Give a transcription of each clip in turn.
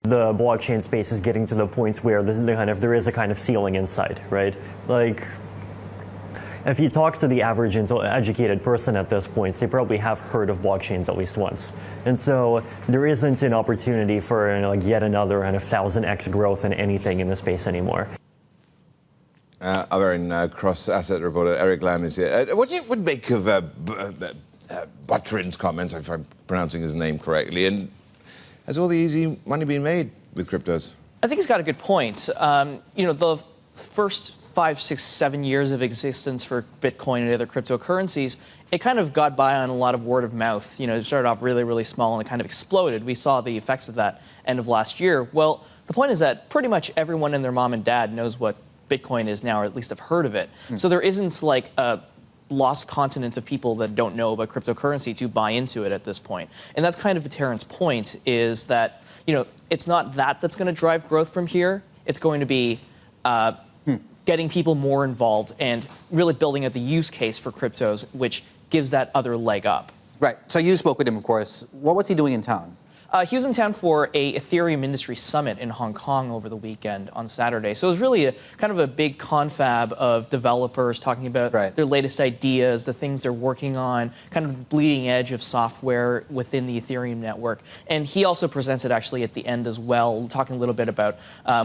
The blockchain space is getting to the point where there is a kind of ceiling in sight, right? Like, if you talk to the average educated person at this point, they probably have heard of blockchains at least once. And so there isn't an opportunity for like yet another 1000x growth in anything in the space anymore. Our cross-asset reporter Eric Lam is here. What do you make of Buterin's comments, if I'm pronouncing his name correctly? And has all the easy money been made with cryptos? I think he's got a good point. The first 5, 6, 7 years of existence for Bitcoin and other cryptocurrencies, it kind of got by on a lot of word of mouth. It started off really, really small and it kind of exploded. We saw the effects of that end of last year. Well, the point is that pretty much everyone and their mom and dad knows what Bitcoin is now, or at least have heard of it. So there isn't like a lost continent of people that don't know about cryptocurrency to buy into it at this point. And that's kind of Buterin's point, is that it's not that's going to drive growth from here. It's going to be getting people more involved and really building out the use case for cryptos, which gives that other leg up. Right. So you spoke with him, of course. What was he doing in town? He was in town for a Ethereum industry summit in Hong Kong over the weekend on Saturday. So it was really kind of a big confab of developers talking about their latest ideas, the things they're working on, kind of the bleeding edge of software within the Ethereum network. And he also presented actually at the end as well, talking a little bit about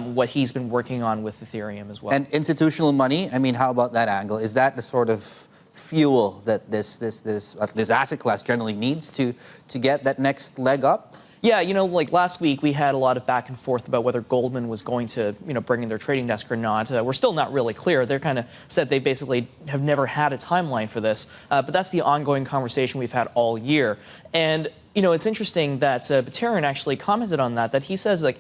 what he's been working on with Ethereum as well. And institutional money, I mean, how about that angle? Is that the sort of fuel that this asset class generally needs to get that next leg up? Yeah, like last week we had a lot of back and forth about whether Goldman was going to, bring in their trading desk or not. We're still not really clear. They're kind of said they basically have never had a timeline for this. But that's the ongoing conversation we've had all year. And, it's interesting that Buterin actually commented on that he says, like,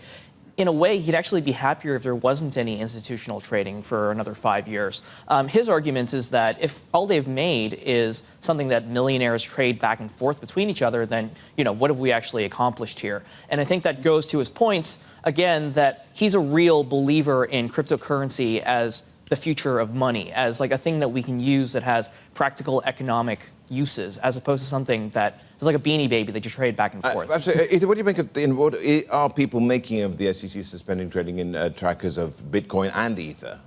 in a way, he'd actually be happier if there wasn't any institutional trading for another 5 years. His argument is that if all they've made is something that millionaires trade back and forth between each other, then, what have we actually accomplished here? And I think that goes to his points, again, that he's a real believer in cryptocurrency as the future of money, as like a thing that we can use that has practical economic uses, as opposed to something that is like a Beanie Baby that you trade back and forth. Absolutely. What do you make of what are people making of the SEC suspending trading in trackers of Bitcoin and Ether?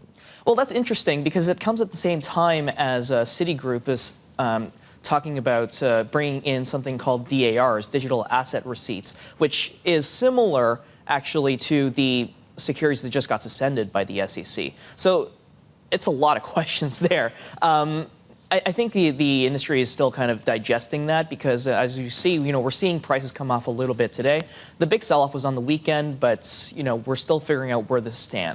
Well, that's interesting because it comes at the same time as Citigroup is talking about bringing in something called DARs, digital asset receipts, which is similar actually to the securities that just got suspended by the SEC. So it's a lot of questions there. I think the industry is still kind of digesting that because, as you see, we're seeing prices come off a little bit today. The big sell-off was on the weekend, but, we're still figuring out where this stands.